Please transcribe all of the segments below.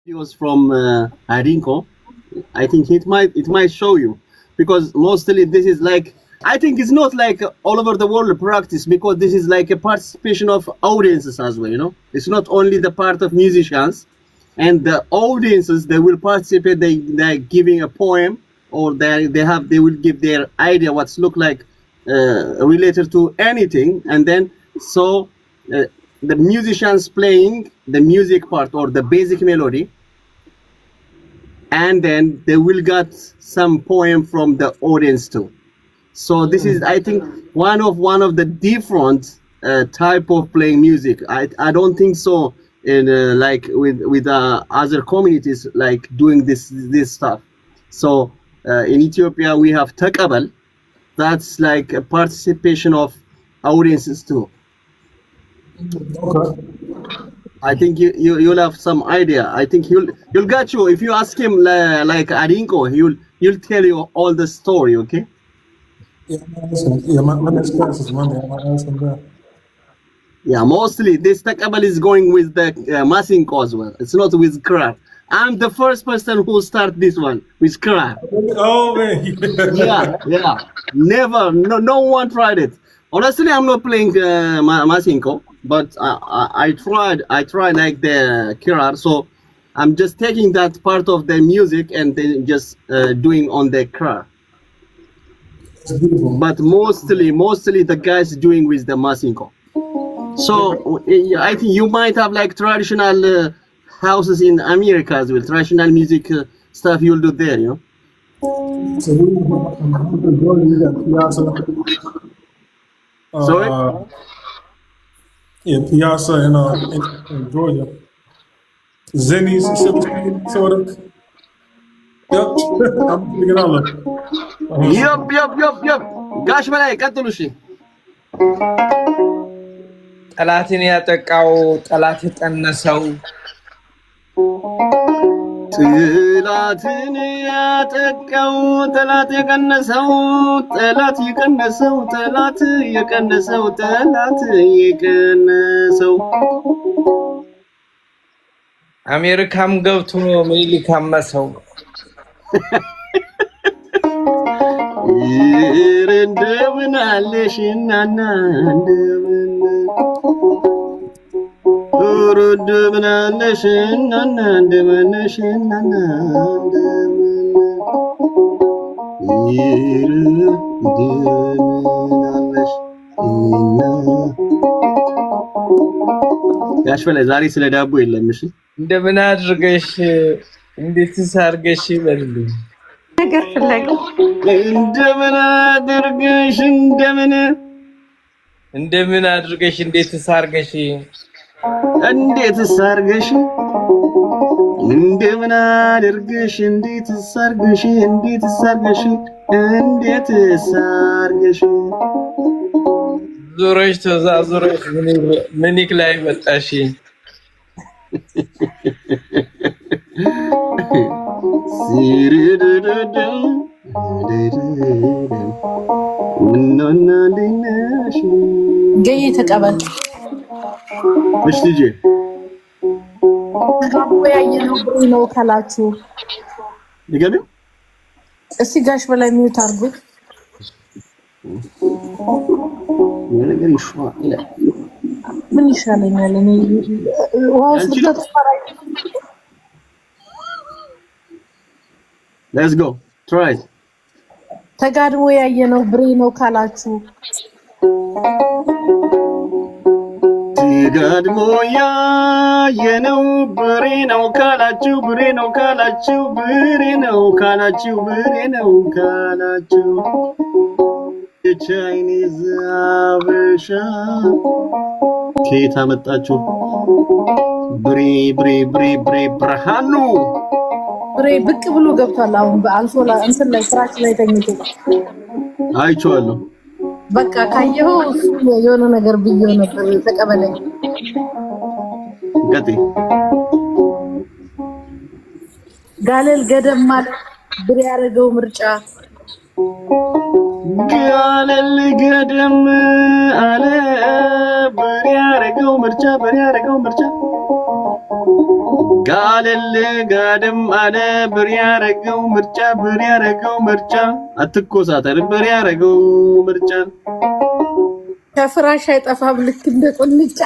videos from Arinko. I think it might show you because mostly this is like I think it's not like all over the world practice because this is like a participation of audiences as well. It's not only the part of musicians and the audiences they will participate. They're giving a poem or they will give their idea what's look like related to anything and then so. The musicians playing the music part or the basic melody and then they will get some poem from the audience too. So this is I think one of the different type of playing music. I don't think so in like with other communities like doing this stuff. So in Ethiopia we have Takabal. That's like a participation of audiences too. Okay. I think you'll have some idea. I think you'll get you if you ask him like Arinko, he'll tell you all the story. Okay. Yeah, my next class is Monday. I might ask him that. Yeah, mostly this takabal is going with the Masinko as well. It's not with Kra. I'm the first person who start this one with Kra. Oh man. Yeah. Never, no one tried it. Honestly, I'm not playing Masinko, but I tried like the Kirar, so I'm just taking that part of the music and then just doing on the Kirar. But mostly the guys doing with the Masinko. So I think you might have like traditional houses in America as well, traditional music stuff you'll do there, So we got Piazza. Sorry? Yeah, Piazza in Georgia. Zenny's sort of. Yep. I'm thinking all of it. Yup. ጋሽ በላይ ቀጥሉ እሺ ጠላትን ያጠቃው ጠላት የቀነሰው ጠላትን ያጠቃው ጠላት የቀነሰው አሜሪካም ገብቶ ምኒልክ አመሰው እንደምን አለሽ እናና እንደምን አለሽ እናና እንደምን ነሽ እናና ጋሽ በላይ ዛሬ ስለ ዳቦ የለም እሺ እንደምን አድርገሽ እንዴትስ አድርገሽ ይበልልኝ ነገር ፍለጋ እንደምን አድርገሽ እንደምን አድርገሽ እንዴትስ አድርገሽ እንደምን አድርገሽ ዞረሽ ተዛዞረሽ ምኒክ ላይ መጣሽ ገይ ተቀበል እሺ ልጄ ተጋቦ ያየነው ነው ካላችሁ ይገርም እስቲ ጋሽ በላይ ሚውት አድርጉት ነገር ይሻላል ምን ይሻለኛል እኔ ዋውስ ተፈራይ Let's go. Try. ተጋድሞ ያየነው ብሬ ነው ካላችሁ ተጋድሞ ያየነው ብሬ ነው ካላችሁ ቻይኒዝ አበሻ ከየት አመጣችሁ ብሬ ብርሃኑ ብሬ ብቅ ብሎ ገብቷል አሁን በአንሶላ እንትን ላይ ፍራሽ ላይ ተኝቶ አይቼዋለሁ በቃ ካየው የሆነ ነገር ብዬው ነበር ተቀበለኝ ገጤ ጋለል ገደም ማለት ብሬ ያረገው ምርጫ ጋለል ገደም አለ ብሬ ያረገው ምርጫ ጋለል ጋደም አለ ብር ያረገው ምርጫ አትኮሳተር ብር ያረገው ምርጫ ከፍራሽ አይጠፋም ልክ እንደ ቁልጫ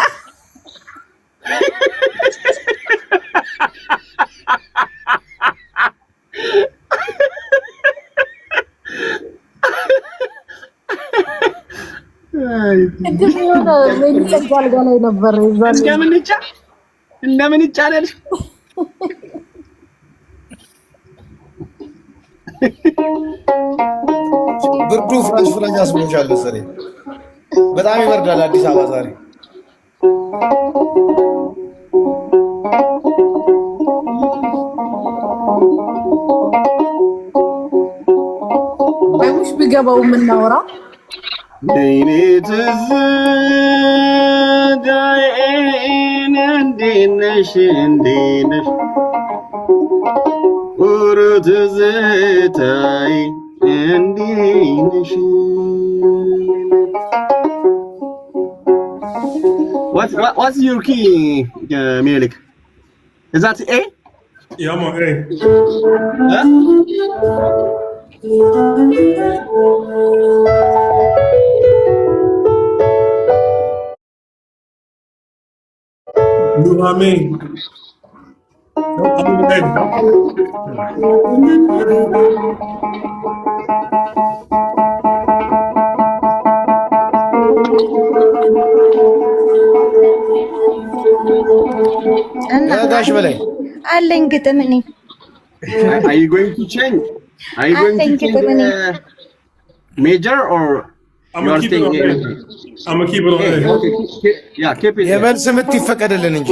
እንደምን ይቻላል ብርዱ ፍራሽ አስቦሻል መሰለኝ በጣም ይበርዳል አዲስ አበባ ዛሬ አይሙሽ ቢገባው ምናወራ ለይኔትዝ ዳይን እንዴነሽ ወርትዝታይ እንዴነሽ What's your key, Melik? Is that A? Yeah, man, hey. Huh? You know what I mean? ጋሽ በላይ አለኝ ግጥም እኔ Are you going to change? Are you going to change major or I'm gonna keep it on A. I'm gonna keep it on A. Okay. Yeah, keep it. የመልስ ምት ይፈቀድልን እንጂ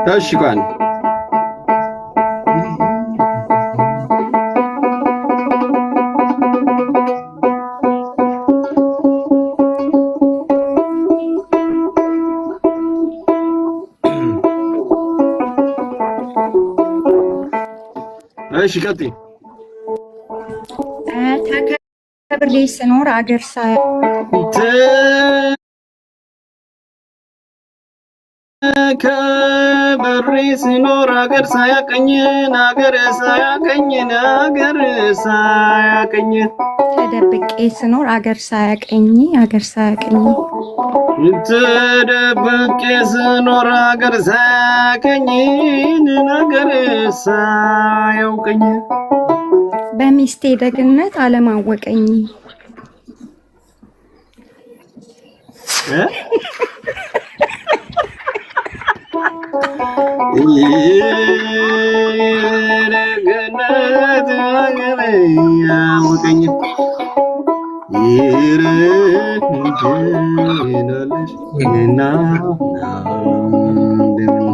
ተሽቋን እሺ ቀጥይ ተከብሬ ስኖር አገር ከበሬ ስኖር አገር ሳያቀኝ ተደብቄ ስኖር አገር ሳያቀኝ ተደብቄ ስኖር አገር ሳያውቀኝ በሚስቴ ደግነት አለማወቀኝ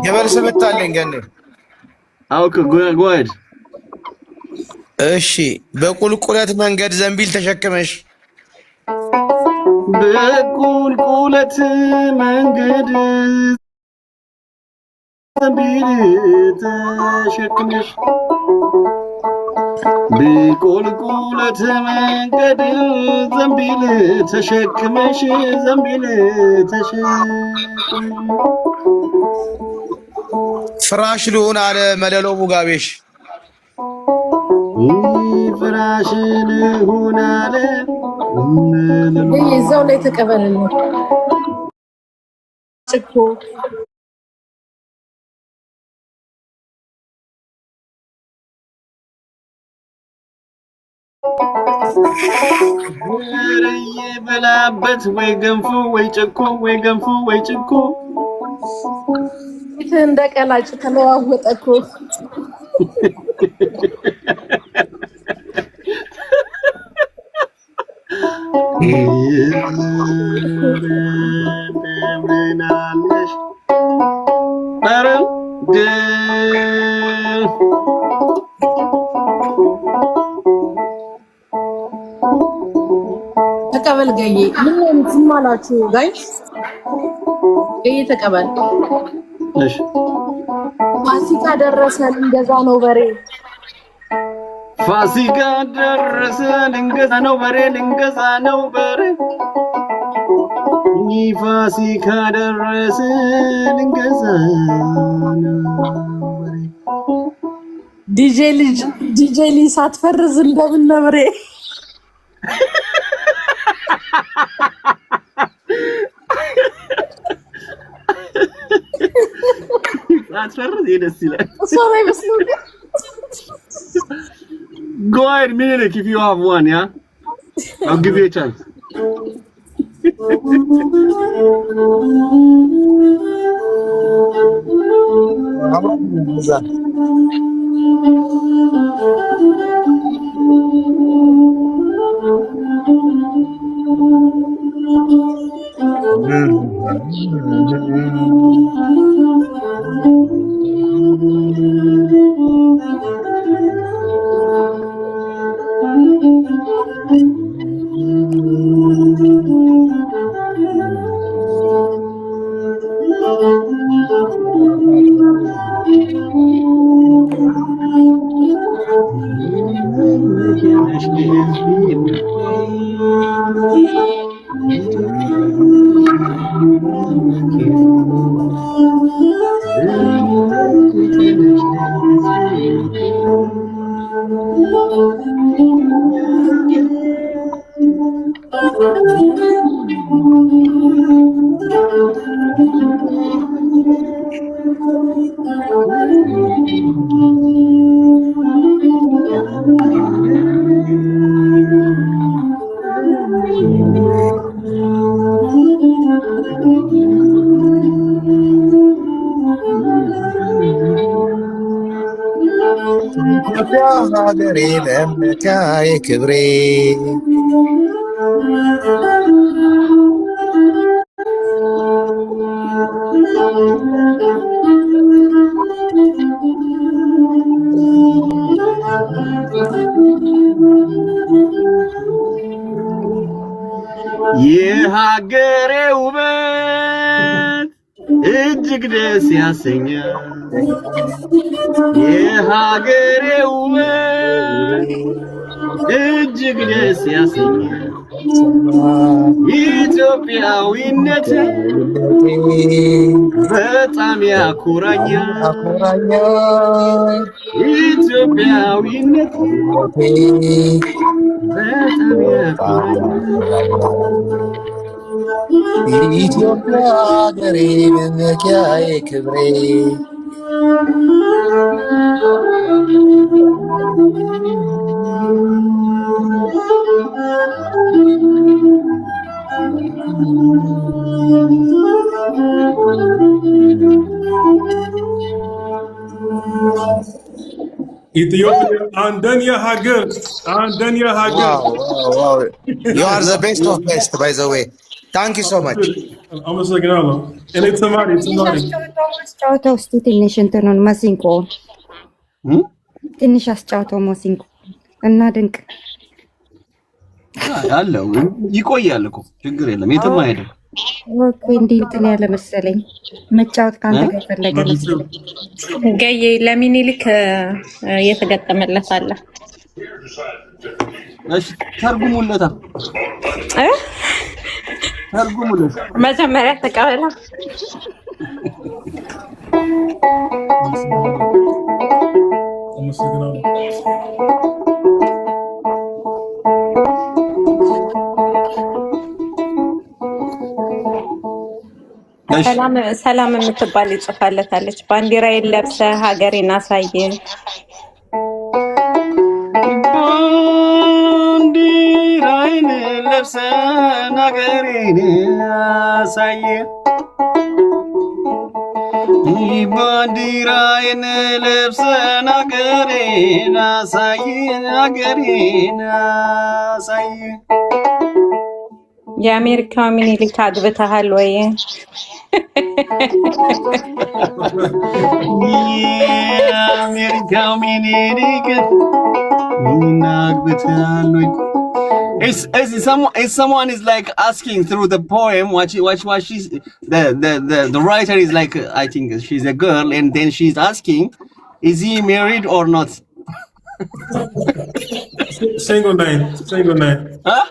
የመልስ ምት አለኝ ገኔ አውክ ጎድ እሺ በቁልቁለት መንገድ ዘንቢል ተሸክመሽ በቁልቁለት መንገድ ዘንቢል ተሸክመሽ በቁልቁለት መንገድ ዘንቢል ተሸክመሽ ፍራሽ ልሁን አለ መለሎ ሙጋቤሽ ፍራሽ ልሁን አለ እዛው ላይ ተቀበልልኝ እኮ በላበት ወይ ገንፎ ወይ ጭኮ እንደ ቀላጭ ተለዋወጠ እኮ ምናለሽ ኧረ ተቀበል ገዬ ምን ዝም አላችሁ ጋይስ? ገዬ ተቀበል። እሺ ፋሲካ ደረሰ ልንገዛ ነው በሬ። ፋሲካ ደረሰ ልንገዛ ነው በሬ ልንገዛ ነው በሬ ፋሲካ ደረሰ ልንገዛ ነው በሬ ዲጄ ልጅ ሳትፈርዝ እንደምን ነብሬ ሳትፈርዝ ደስ ይላል። ሶሪ መስሎኝ Go ahead, Milik, if you have one, yeah? I'll give you a chance. ሀገሬ ለምካዬ ክብሬ የሀገሬ ውበት እጅግ ደስ ያሰኛል የሀገሬ ውበት እጅግ ደስ ያሰኛል ኢትዮጵያዊነት በጣም ያኮራኛል ኢትዮጵያዊነት በጣም ያኮራኛል ኢትዮጵያ ሀገሬ መመኪያዬ ክብሬ Ethiopia, Andanya Hager. Andanya Hager. Wow. You are the best of best, by the way. Thank you so much. I'm a second hour. And it's somebody. አስጫውተው እስኪ ትንሽ እንትኑን ማሲንቆ ትንሽ አስጫውተው ማሲንቆ እና ድንቅ አለው ይቆያል እኮ ችግር የለም የትም አይሄድም። ኦኬ እንዲህ እንትን ያለ መሰለኝ መጫወት ካንተ ጋር ፈለገ መሰለኝ። ገዬ ለሚኒሊክ የተገጠመለት አለ። እሺ ተርጉሙለታ ተርጉሙለት መጀመሪያ ተቀበላ I'm a second hour. ሰላም የምትባል ይጽፋለታለች። ባንዲራዬን ለብሰህ ሀገሬን አሳየን። ባንዲራዬን ለብሰህ ሀገሬን አሳየን ባንዲራዬን ለብሰን ሀገሬን አሳየን ሀገሬን አሳየን የአሜሪካው ሚኒሊክ አግብተሃል ወይ? የአሜሪካው ሚኒሊክ አግብተሃል ወይ? If someone is like asking through the poem what she's the writer is like, I think she's a girl, and then she's asking, is he married or not? Single name. Huh?